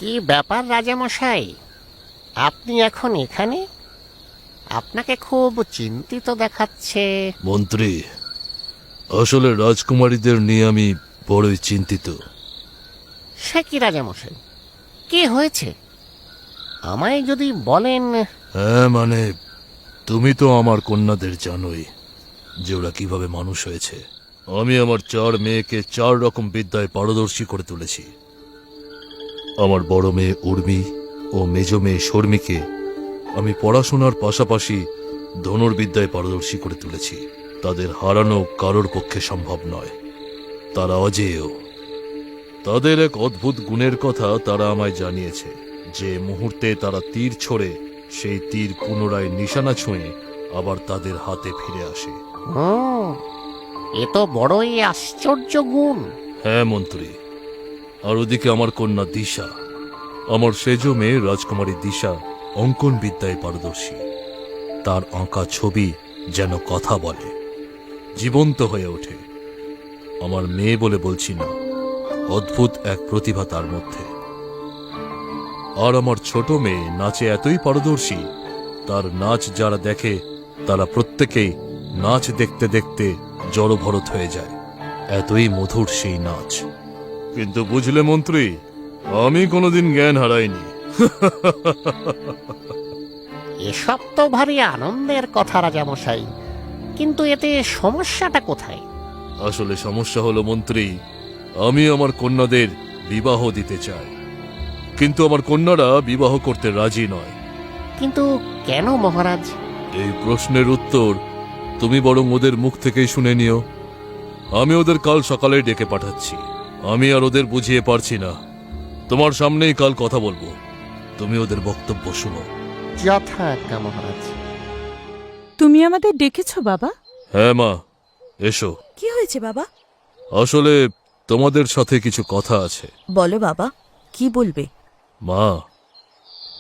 কি ব্যাপার রাজামশাই, আপনি এখন এখানে? আপনাকে খুব চিন্তিত দেখাচ্ছে। মন্ত্রী, আসলে রাজকুমারীদের নিয়ে আমি বড়ই চিন্তিত। সে কি রাজামশাই, কি হয়েছে আমায় যদি বলেন। হ্যাঁ, মানে তুমি তো আমার কন্যাদের জানোই যে ওরা কিভাবে মানুষ হয়েছে। আমি আমার 4 মেয়েকে 4 রকম বিদ্যায় পারদর্শী করে তুলেছি। আমার বড় মেয়ে উর্মি ও মেজ মেয়ে শর্মিকে আমি পড়াশোনার পাশাপাশি ধনুর্বিদ্যায় পারদর্শী করে তুলেছি। তাদের হারানো কারোর পক্ষে সম্ভব নয়। তারা অজেয়। তাদের এক অদ্ভুত গুণের কথা তারা আমায় জানিয়েছে, যে মুহূর্তে তারা তীর ছোড়ে সেই তীর পুনরায় নিশানা ছুঁয়ে আবার তাদের হাতে ফিরে আসে। এ তো বড়ই আশ্চর্য গুণ। হ্যাঁ মন্ত্রী, আর ওদিকে আমার কন্যা দিশা, আমার সেজ মেয়ে রাজকুমারী দিশা অঙ্কন বিদ্যায় পারদর্শী। তার আঁকা ছবি যেন কথা বলে, জীবন্ত হয়ে ওঠে। আমার মেয়ে বলে বলছি না, অদ্ভুত এক প্রতিভা তার মধ্যে। আর আমার ছোট মেয়ে নাচে এতই পারদর্শী, তার নাচ যারা দেখে তারা প্রত্যেকেই নাচ দেখতে দেখতে জড়ভরত হয়ে যায়। এতই মধুর সেই নাচ। কিন্তু বুঝলে মন্ত্রী, আমি কোনোদিন জ্ঞান হারাইনি। এসব তো ভারী আনন্দের কথা রাজামশাই, কিন্তু এতে সমস্যাটা কোথায়? আসলে সমস্যা হলো মন্ত্রী, আমি আমার কন্যাদের বিবাহ দিতে চাই, কিন্তু আমার কন্যারা বিবাহ করতে রাজি নয়। কিন্তু কেন মহারাজ? এই প্রশ্নের উত্তর তুমি বরং ওদের মুখ থেকেই শুনে নিও। আমি ওদের কাল সকালে ডেকে পাঠাচ্ছি। আমি আর ওদের বুঝিয়ে পারছি না। তোমার সামনেই কাল কথা বলবো, তুমি ওদের বক্তব্য শুনো। যথাজ্ঞা মহারাজ। তুমি আমাদের ডেকেছো বাবা? হ্যাঁ মা, এসো। কি হয়েছে বাবা? আসলে তোমাদের সাথে কিছু কথা আছে। বলো বাবা, কি বলবে? মা,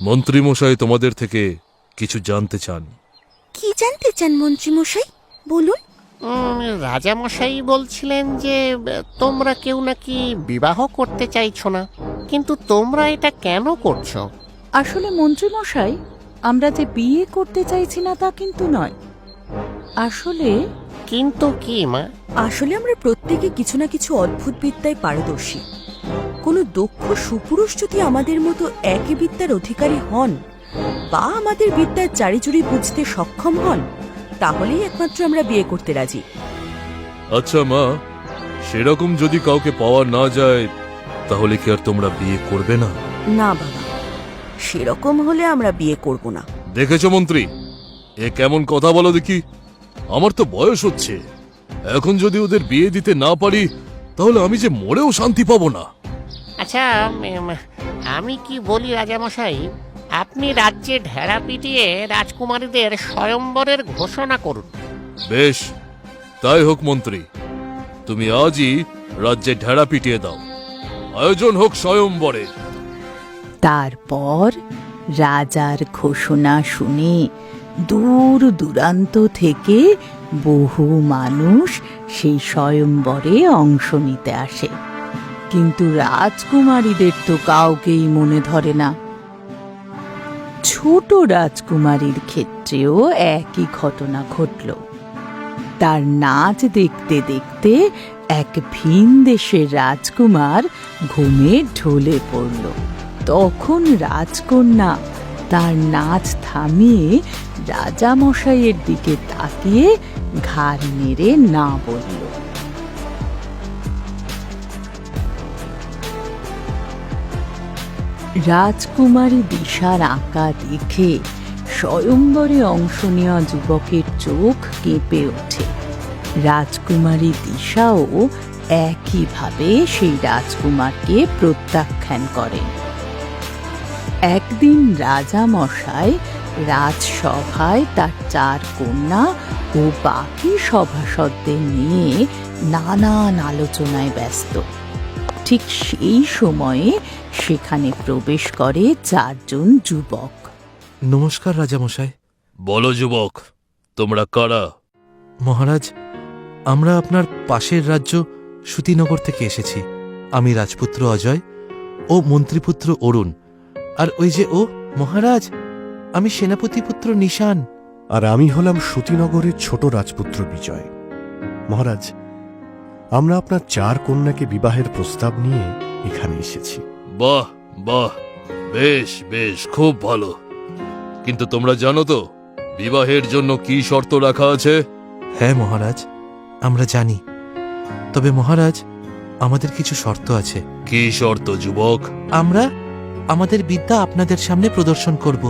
মন্ত্রীমশাই তোমাদের থেকে কিছু জানতে চান। কি জানতে চান মন্ত্রী মশাই, বলুন। রাজামশাই বলছিলেন যে তোমরা কেউ নাকি বিবাহ করতে চাইছো না, কিন্তু তোমরা এটা কেন করছো? আসলে মন্ত্রী মশাই, আমরা যে বিয়ে করতে চাইছি না তা কিন্তু নয়। আসলে কিন্তু কি মা? আসলে আমরা প্রত্যেকে কিছু না কিছু অদ্ভুত বিদ্যায় পারদর্শী। কোনো দক্ষ সুপুরুষ যদি আমাদের মতো একই বিদ্যার অধিকারী হন বা আমাদের বিদ্যার চারিচুরি বুঝতে সক্ষম হন, তাহলেই একমাত্র আমরা বিয়ে করতে রাজি। আচ্ছা মা, সেরকম যদি কাউকে পাওয়া না যায় তাহলে কি আর তোমরা বিয়ে করবে না? না বাবা, সেরকম হলে আমরা বিয়ে করব না। দেখেছো মন্ত্রী, এ কেমন কথা বলো দেখি। আমার তো বয়স হচ্ছে, এখন যদি ওদের বিয়ে দিতে না পারি তাহলে আমি যে মরেও শান্তি পাবো না। আচ্ছা, আমি কি বলি রাজামশাই, আপনি রাজ্যে ঢেড়া পিটিয়ে রাজকুমারীদের স্বয়ম্বরের ঘোষণা করুন। বেশ, তাই হোক মন্ত্রী। তুমি আজই রাজ্যে ঢেড়া পিটিয়ে দাও, আয়োজন হোক স্বয়ম্বরের। তারপর রাজার ঘোষণা শুনে দূর দূরান্ত থেকে বহু মানুষ সেই স্বয়ম্বরে অংশ নিতে আসে, কিন্তু রাজকুমারীদের তো কাউকেই মনে ধরে না। ছোট রাজকুমারীর ক্ষেত্রেও একই ঘটনা ঘটল। তার নাচ দেখতে দেখতে এক ভিন দেশের রাজকুমার ঘুমে ঢলে পড়ল। তখন রাজকন্যা তার নাচ থামিয়ে রাজামশাইয়ের দিকে তাকিয়ে ঘাড় নেড়ে না বলল। রাজকুমারী দিশার আঁকা দেখে স্বয়ম্বরে অংশ নেওয়া যুবকের চোখ কেঁপে ওঠে। রাজকুমারী দিশাও একইভাবে সেই রাজকুমারকে প্রত্যাখ্যান করেন। একদিন রাজামশাই রাজসভায় তার 4 কন্যা ও বাকি সভাসদদের নিয়ে নানান আলোচনায় ব্যস্ত। ঠিক সেই সময়ে সেখানে প্রবেশ করে 4 জন যুবক। নমস্কার রাজামশাই। বলো যুবক, তোমরা কারা? মহারাজ, আমরা আপনার পাশের রাজ্য সুতিনগর থেকে এসেছি। আমি রাজপুত্র অজয় ও মন্ত্রীপুত্র অরুণ, আর ওই যে ও মহারাজ, আমি সেনাপতিপুত্র নিশান। আর আমি হলাম সতীনগরের ছোট রাজপুত্র বিজয়। মহারাজ, আমরা আপনার 4 কন্যাকে বিবাহের প্রস্তাব নিয়ে এখানে এসেছি। বাহ বাহ, বেশ বেশ, খুব ভালো। কিন্তু তোমরা জানো তো বিবাহের জন্য কি শর্ত রাখা আছে? হ্যাঁ মহারাজ, আমরা জানি। তবে মহারাজ, আমাদের কিছু শর্ত আছে। কি শর্ত যুবক? আমরা আমাদের বিদ্যা আপনাদের সামনে প্রদর্শন করব,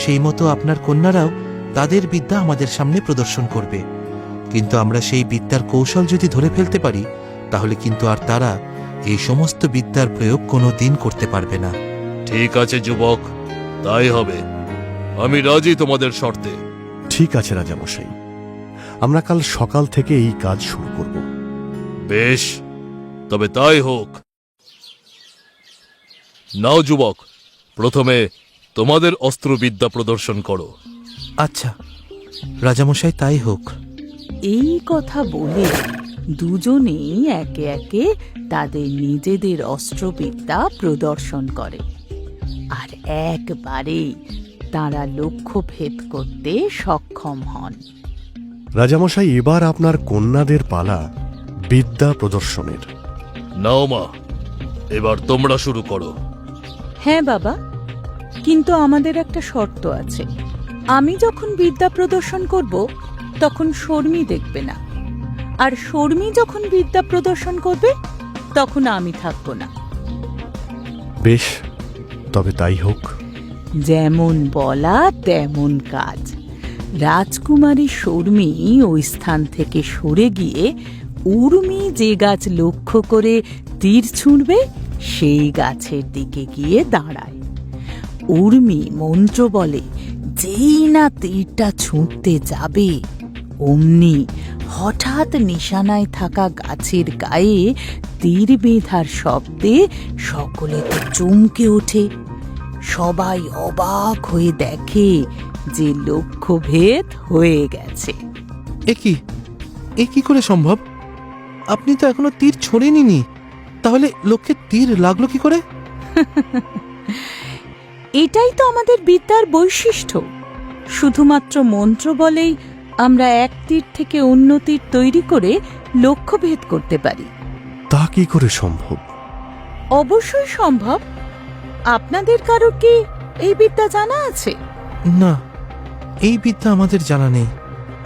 সেই মতো আপনার কন্যারাও তাদের বিদ্যা আমাদের সামনে প্রদর্শন করবে। কিন্তু আমরা সেই বিদ্যার কৌশল যদি ধরে ফেলতে পারি, তাহলে কিন্তু আর তারা এই সমস্ত বিদ্যার প্রয়োগ কোনো দিন করতে পারবে না। ঠিক আছে যুবক, তাই হবে। আমি রাজি তোমাদের শর্তে। ঠিক আছে রাজামশাই, আমরা কাল সকাল থেকে এই কাজ শুরু করব। বেশ, তবে তাই হোক। নাও যুবক, প্রথমে তোমাদের অস্ত্রবিদ্যা প্রদর্শন করো। আচ্ছা রাজামশাই, তাই হোক। এই কথা বলে দুজনেই একে একে তাদের নিজেদের অস্ত্রবিদ্যা প্রদর্শন করে, আর একবারেই তারা লক্ষ্য ভেদ করতে সক্ষম হন। রাজামশাই, এবার আপনার কন্যাদের পালা বিদ্যা প্রদর্শনের। নাও মা, এবার তোমরা শুরু করো। হ্যাঁ বাবা, কিন্তু আমাদের একটা শর্ত আছে। আমি যখন বিদ্যা প্রদর্শন করব তখন শর্মী দেখবে না, আর শর্মী যখন বিদ্যা প্রদর্শন করবে তখন আমি থাকব না। বেশ, তবে তাই হোক। যেমন বলা তেমন কাজ। রাজকুমারী শর্মী ওই স্থান থেকে সরে গিয়ে উর্মি যে গাছ লক্ষ্য করে তীর ছুঁড়বে সেই গাছের দিকে গিয়ে দাঁড়ায়। উর্মি মন্ত্র বলে, যেই না তীরটা ছুঁড়তে যাবে অমনি হঠাৎ নিশানায় থাকা গাছের গায়ে তীর বেঁধার শব্দে সকলে তো চমকে ওঠে। সবাই অবাক হয়ে দেখে যে লক্ষ্যভেদ হয়ে গেছে। এ কি করে সম্ভব? আপনি তো এখনো তীর ছোড়েননি, তাহলে লক্ষ্যে তীর লাগলো কি করে? এটাই তো আমাদের বিদ্যার বৈশিষ্ট্য। শুধুমাত্র মন্ত্র বলেই আমরা এক তীর থেকে অন্য তীর তৈরি করে লক্ষ্যভেদ করতে পারি। তা কি করে সম্ভব? অবশ্যই সম্ভব। আপনাদের কারো কি এই বিদ্যা জানা আছে? না, এই বিদ্যা আমাদের জানা নেই।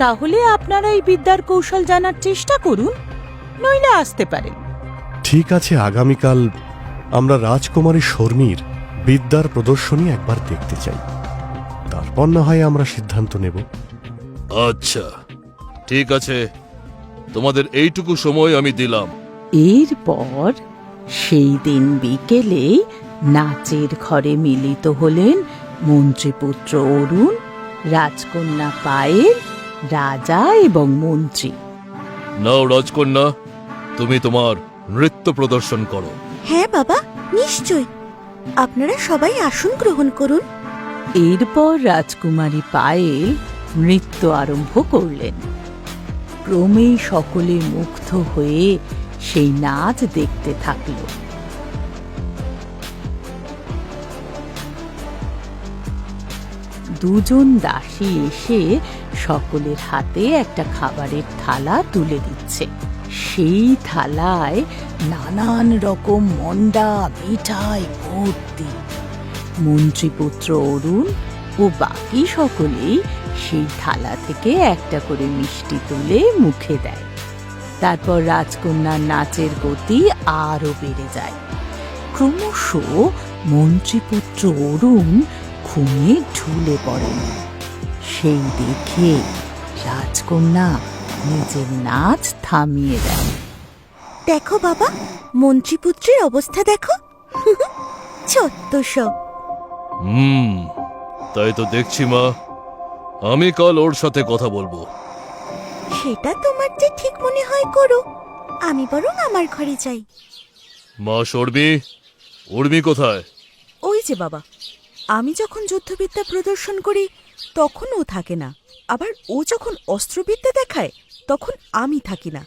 তাহলে আপনারা এই বিদ্যার কৌশল জানার চেষ্টা করুন, নইলে আসতে পারেন। ঠিক আছে, আগামীকাল আমরা রাজকুমারী শর্মীর বিদ্যার প্রদর্শনী একবার দেখতে চাই, তারপর না হয় আমরা সিদ্ধান্ত নেব। আচ্ছা ঠিক আছে, তোমাদের এইটুকু সময় আমি দিলাম। এরপর সেই দিন বিকেলে নাচের ঘরে মিলিত হলেন মন্ত্রীপুত্র অরুণ, রাজকন্যা পায়েল, রাজা এবং মন্ত্রী। নাও রাজকন্যা, তুমি তোমার নৃত্য প্রদর্শন করো। হ্যাঁ বাবা, নিশ্চয়। আপনারা সবাই আসন গ্রহণ করুন। এরপর রাজকুমারী পায়েল নৃত্য আরম্ভ করলেন। ক্রমেই সকলে মুগ্ধ হয়ে সেই নাচ দেখতে থাকল। দুজন দাসী এসে সকলের হাতে একটা খাবারের থালা তুলে দিচ্ছে। সেই থালায় নানান রকম মন্ডা মিঠাই ভর্তি। মন্ত্রীপুত্র অরুণ ও বাকি সকলেই সেই থালা থেকে একটা করে মিষ্টি তুলে মুখে দেয়। তারপর রাজকন্যার নাচের গতি আরো বেড়ে যায়। ক্রমশ মন্ত্রীপুত্র অরুণ ঘুমে ঢুলে পড়েন। সেই দেখে রাজকন্যা নিজের নাচ থামিয়ে দেন। দেখো বাবা, মন্ত্রীপুত্রের অবস্থা দেখো। ছোট্ট সব। তাই তো দেখছি মা, আমি কাল ওর সাথে কথা বলবো। সেটা তোমার যে ঠিক মনে হয় করো, আমি বরং আমার ঘরে যাই। মা শর্মী, উর্মি কোথায়? ওই যে বাবা, আমি যখন যুদ্ধবিদ্যা প্রদর্শন করি তখন ও থাকে না, আবার ও যখন অস্ত্রবিদ্যা দেখায় তখন আমি থাকি না।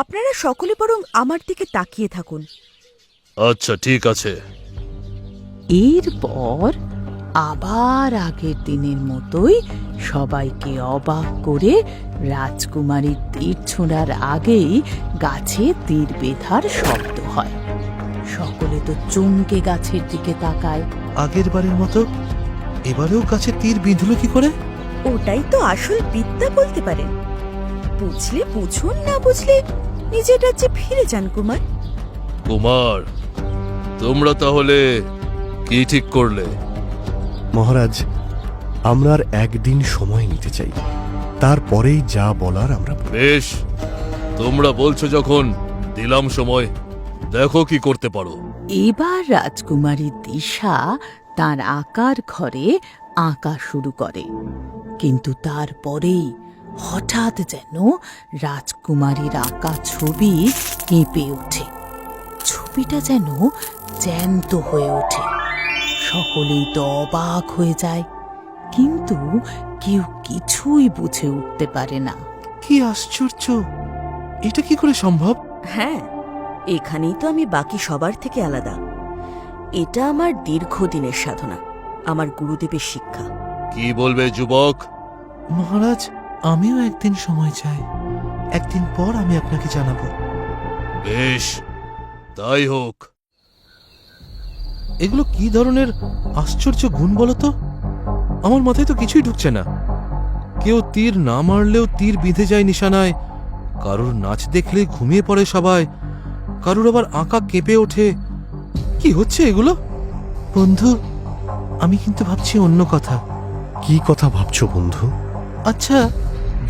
আপনারা সকলে বরং আমার দিকে তাকিয়ে থাকুন। আচ্ছা ঠিক আছে। এরপর আবার আগের দিনের মতোই সবাইকে অবাক করে রাজকুমারীর তীর ছোঁড়ার আগেই গাছে তীর বেঁধার শব্দ হয়। সকলে তো চমকে গাছের দিকে তাকায়। আগের বারের মতো এবারেও গাছে তীর বিঁধল কি করে? ওটাই তো আসল বিদ্যা বলতে পারেন। বুঝলে বুঝুন, না বুঝলে নিজের রাজ্যে ফিরে যান কুমার। কুমার, তোমরা তাহলে কি ঠিক করলে? মহারাজ, আমরা আর একদিন সময় নিতে চাই, তারপরেই যা বলার আমরা বলব। বেশ, তোমরা বলছো যখন, দিলাম সময়, দেখো কি করতে পারো। এবার রাজকুমারী দিশা তার আঁকার ঘরে আঁকা শুরু করে, কিন্তু তারপরেই হঠাৎ যেন রাজকুমারীর আঁকা ছবি কেঁপে ওঠে। ছবিটা যেন জ্যান্ত হয়ে ওঠে। সকলেই তো অবাক হয়ে যায়, কিন্তু কেউ কিছুই বুঝে উঠতে পারে না। কি আশ্চর্য! এটা কি করে সম্ভব? হ্যাঁ, এখানেই তো আমি বাকি সবার থেকে আলাদা। এটা আমার দীর্ঘদিনের সাধনা, আমার গুরুদেবের শিক্ষা। কি বলবে যুবক? মহারাজ, আমিও একদিন সময় চাই। একদিন পর আমি আপনাকে জানাবো। বেশ, তাই হোক। এগুলো কি ধরনের আশ্চর্য গুণ বলো তো? আমার মাথায় তো কিছুই ঢুকছে না। কেউ তীর না মারলেও তীর বিঁধে যায় নিশানায়, কারুর নাচ দেখলে ঘুমিয়ে পড়ে সবাই, কারুর আবার আঁকা কেঁপে ওঠে। কি হচ্ছে এগুলো? বন্ধু, আমি কিন্তু ভাবছি অন্য কথা। কি কথা ভাবছো বন্ধু? আচ্ছা,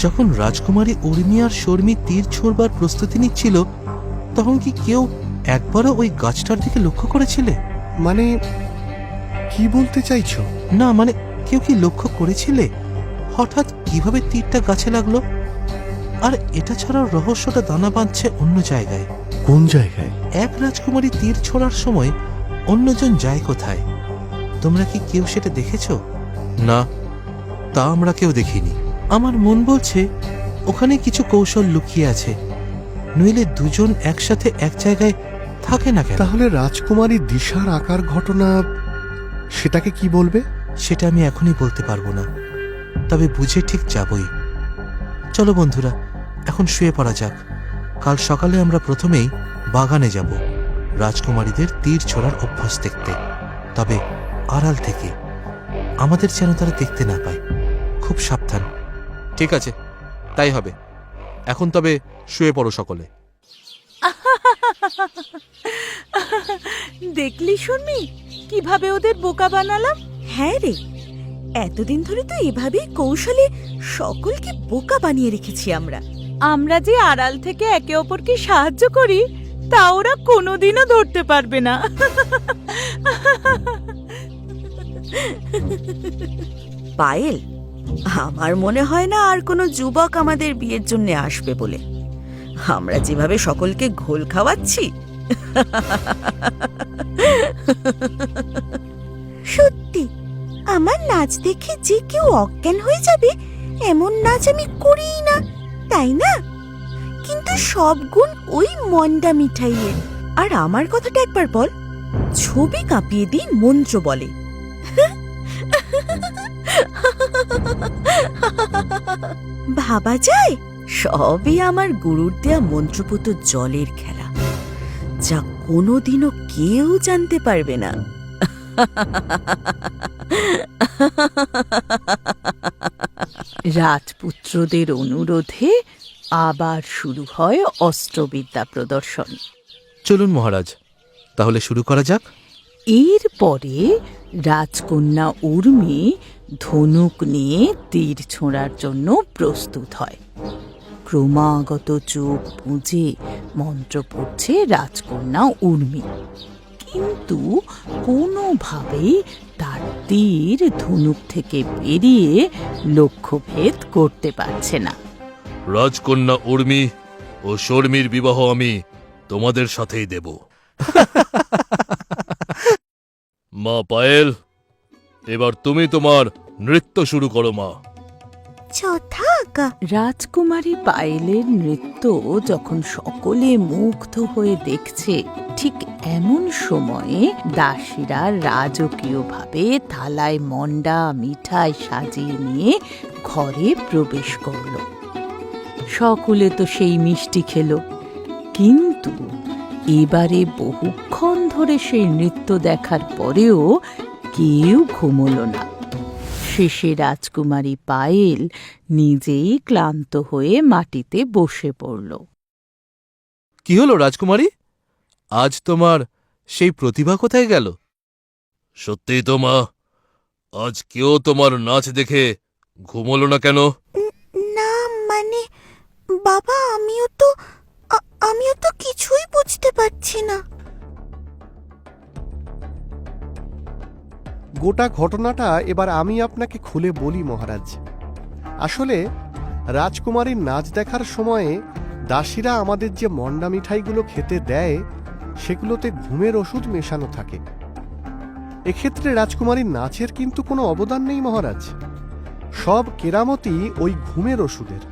যখন রাজকুমারী উর্মি আর শর্মী তীর ছোড়বার প্রস্তুতি নিচ্ছিল, তখন কি কেউ একবারও ওই গাছটার দিকে লক্ষ্য করেছিলে? মানে কি বলতে চাইছো? না, মানে কেউ কি লক্ষ্য করেছিলে হঠাৎ কিভাবে তীরটা গাছে লাগলো? আর এটা ছাড়াও রহস্যটা দানা বাঁধছে অন্য জায়গায়। কোন জায়গায়? এক রাজকুমারী তীর ছোড়ার সময় অন্যজন যায় কোথায়? তোমরা কি কেউ সেটা দেখেছ? না, তা আমরা কেউ দেখিনি। আমার মন বলছে ওখানে কিছু কৌশল লুকিয়ে আছে, নইলে দুজন একসাথে এক জায়গায় থাকে না কেন? তাহলে রাজকুমারী দিশার আকার ঘটনা, সেটাকে কি বলবে? সেটা আমি এখনই বলতে পারবো না, তবে বুঝে ঠিক যাবই। চলো বন্ধুরা, এখন শুয়ে পড়া যাক। কাল সকালে আমরা প্রথমেই বাগানে যাব রাজকুমারীদের তীর ছোড়ার অভ্যাস দেখতে, তবে আড়াল থেকে, আমাদের যেন তারা দেখতে না পায়। খুব সাবধান। ঠিক আছে, তাই হবে। এখন তবে শুয়ে পড়ো সকলে। দেখলি শর্মী, কিভাবে ওদের বোকা বানালাম? হ্যাঁ রে, এতদিন ধরে তো এভাবেই কৌশলে সকলকে বোকা বানিয়ে রেখেছি আমরা। আমরা যে আড়াল থেকে একে অপরকে সাহায্য করি, তা ওরা কোনোদিনও ধরতে পারবে না। পায়েল, আমার মনে হয় না আর কোনো যুবক আমাদের বিয়ের জন্য আসবে বলে। আমরা যেভাবে সকলকে ঘোল খাওয়াচ্ছি। সত্যি, আমার নাচ দেখে যে কেউ অজ্ঞান হয়ে যাবে এমন নাচ আমি করিই না, তাই না? কিন্তু সব গুণ ওই মন্ডা মিঠাইয়ের। আর আমার কথাটা একবার বল, ছবি কাঁপিয়ে দিই মন্ত্র বলে। ভাবা যায় সবই আমার গুরুর দেয়া মন্ত্রপুত জলের খেলা, যা কোনোদিনও কেউ জানতে পারবে না। রাজপুত্রদের অনুরোধে আবার শুরু হয় অস্ত্রবিদ্যা প্রদর্শন। চলুন মহারাজ, তাহলে শুরু করা যাক। এরপরে রাজকন্যা উর্মি ধনুক নিয়ে তীর ছোঁড়ার জন্য প্রস্তুত হয়। ক্রমাগত চোখ বুজে মন্ত্র পড়ছে রাজকন্যা উর্মি, কিন্তু কোনোভাবেই তার তীর ধনুক থেকে বেরিয়ে লক্ষ্যভেদ করতে পারছে না। রাজকন্যা উর্মি ও শর্মির বিবাহ আমি তোমাদের সাথেই দেব। মা পায়েল, এবার তুমি তোমার নৃত্য শুরু করো মা। যথাক আজ্ঞা। রাজকুমারী পায়েলের নৃত্য যখন সকলে মুগ্ধ হয়ে দেখছে, ঠিক এমন সময়ে দাসীরা রাজকীয়ভাবে থালায় মন্ডা মিঠাই সাজিয়ে নিয়ে ঘরে প্রবেশ করল। সকলে তো সেই মিষ্টি খেলো, কিন্তু এবারে বহুক্ষণ ধরে সেই নৃত্য দেখার পরেও কেউ ঘুমোল না। শেষে রাজকুমারী পায়েল নিজেই ক্লান্ত হয়ে মাটিতে বসে পড়ল। কি হলো রাজকুমারী? আজ তোমার সেই প্রতিভা কোথায় গেল? সত্যিই তো মা, আজ কেউ তোমার নাচ দেখে ঘুমোলো না কেন? না মানে বাবা, আমিও তো কিছুই বুঝতে পারছি না। গোটা ঘটনাটা এবার আমি আপনাকে খুলে বলি মহারাজ। আসলে রাজকুমারীর নাচ দেখার সময়ে দাসীরা আমাদের যে মন্ডা মিঠাইগুলো খেতে দেয়, সেগুলোতে ঘুমের ওষুধ মেশানো থাকে। এক্ষেত্রে রাজকুমারীর নাচের কিন্তু কোনো অবদান নেই মহারাজ, সব কেরামতি ওই ঘুমের ওষুধের।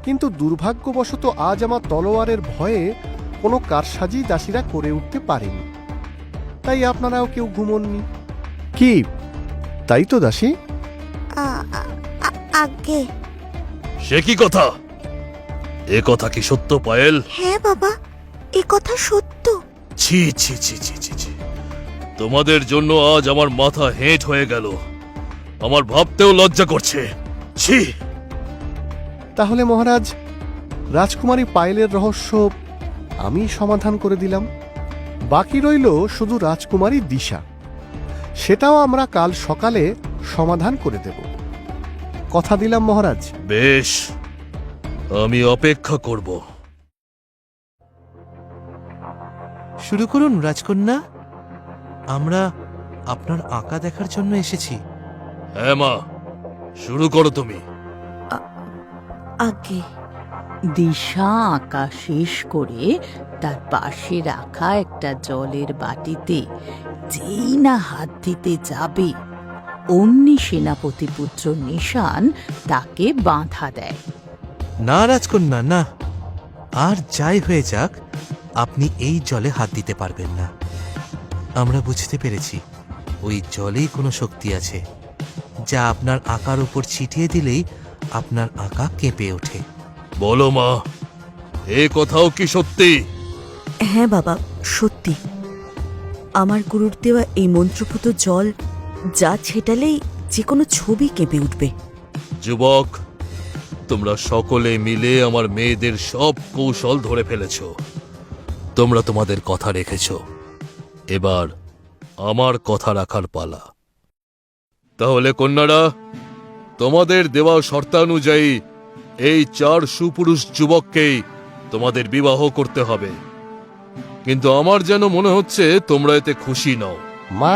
কিন্তু দুর্ভাগ্যবশত আজ আমার তলোয়ারের ভয়ে কোনো কারসাজি দাসীরা করে উঠতে পারেনি, তাই আপনারাও কেউ ঘুমোননি। কি তাই তো দাসী? আজ্ঞে। সে কি কথা? এ কথা কি সত্য পায়েল? হ্যাঁ বাবা, এ কথা সত্য। ছি ছি ছি ছি ছি ছি, তোমাদের জন্য আজ আমার মাথা হেঁট হয়ে গেল। আমার ভাবতেও লজ্জা করছে। ছি। তাহলে মহারাজ, রাজকুমারী পায়েলের রহস্য আমি সমাধান করে দিলাম। বাকি রইল শুধু রাজকুমারী দিশা, সেটাও আমরা কাল সকালে সমাধান করে দেব। কথা দিলাম মহারাজ। বেশ, আমি অপেক্ষা করব। শুরু করুন রাজকন্যা, আমরা আপনার আঁকা দেখার জন্য এসেছি। হ্যাঁ মা, শুরু করো তুমি। আজ্ঞে। দিশা আঁকা শেষ করে তার পাশে রাখা একটা জলের বাটিতে যেই না হাত দিতে যাবে, অমনি সেনাপতি পুত্র নিশান তাকে বাঁধা দেয়। না রাজকন্যা, না, আর যাই হয়ে যাক, আপনি এই জলে হাত দিতে পারবেন না। আমরা বুঝতে পেরেছি ওই জলেই কোনো শক্তি আছে, যা আপনার আঁকার উপর ছিটিয়ে দিলেই আপনার আঁকা কেঁপে ওঠে। বলো মা, এ কথাও কি সত্যি? হ্যাঁ বাবা, সত্যি। আমার গুরুর দেওয়া এই মন্ত্রপুত জল যা ছেটালেই যে কোনো ছবি কেঁপে উঠবে। যুবক, তোমরা সকলে মিলে আমার মেয়েদের সব কৌশল ধরে ফেলেছ। তোমরা তোমাদের কথা রেখেছ, এবার আমার কথা রাখার পালা। তাহলে কন্যারা, তোমাদের দেওয়া শর্তানুযায়ী এই 4 সুপুরুষ যুবককেই তোমাদের বিবাহ করতে হবে। কিন্তু আমার যেন মনে হচ্ছে তোমরা এতে খুশি নও। মা,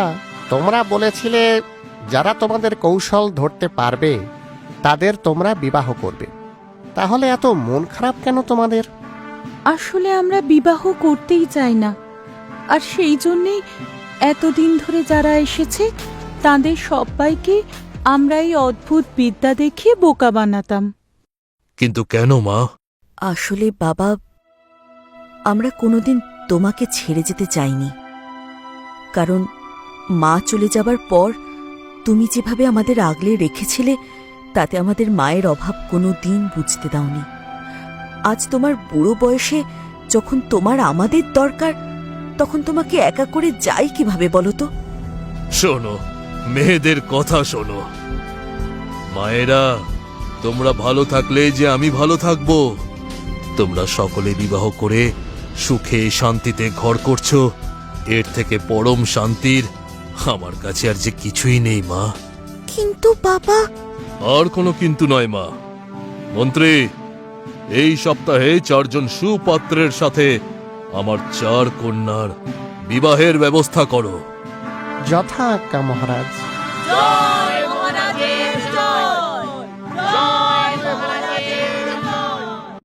তোমরা বলেছিলে যারা তোমাদের কৌশল ধরতে পারবে তাদের তোমরা বিবাহ করবে, তাহলে এত মন খারাপ কেন তোমাদের? আসলে আমরা বিবাহ করতেই চাই না, আর সেই জন্যেই এতদিন ধরে যারা এসেছে তাদের সবাইকে আমরা এই অদ্ভুত বিদ্যা দেখিয়ে বোকা বানাতাম। কিন্তু কেন মা? আসলে বাবা, আমরা কোনোদিন তোমাকে ছেড়ে যেতে চাইনি, কারণ মা চলে যাবার পর তুমি যেভাবে আমাদের আগলে রেখেছিলে, তাতে আমাদের মায়ের অভাব কোনো দিন বুঝতে দাওনি। আজ তোমার বুড়ো বয়সে যখন তোমার আমাদের দরকার, তখন তোমাকে একা করে যাই কিভাবে বলো তো? শোনো, মেয়েদের কথা শোনো। মায়েরা, তোমরা ভালো থাকলে যে আমি ভালো থাকব। তোমরা সকলে বিবাহ করে সুখে শান্তিতে ঘর করছো, এর থেকে পরম শান্তির আমার কাছে আর যে কিছুই নেই মা। কিন্তু বাবা। আর কোনো কিন্তু নয় মা। মন্ত্রী, এই সপ্তাহে 4 জন সুপাত্রের সাথে আমার 4 কন্যার বিবাহের ব্যবস্থা করো। যথা আজ্ঞা মহারাজ। জয়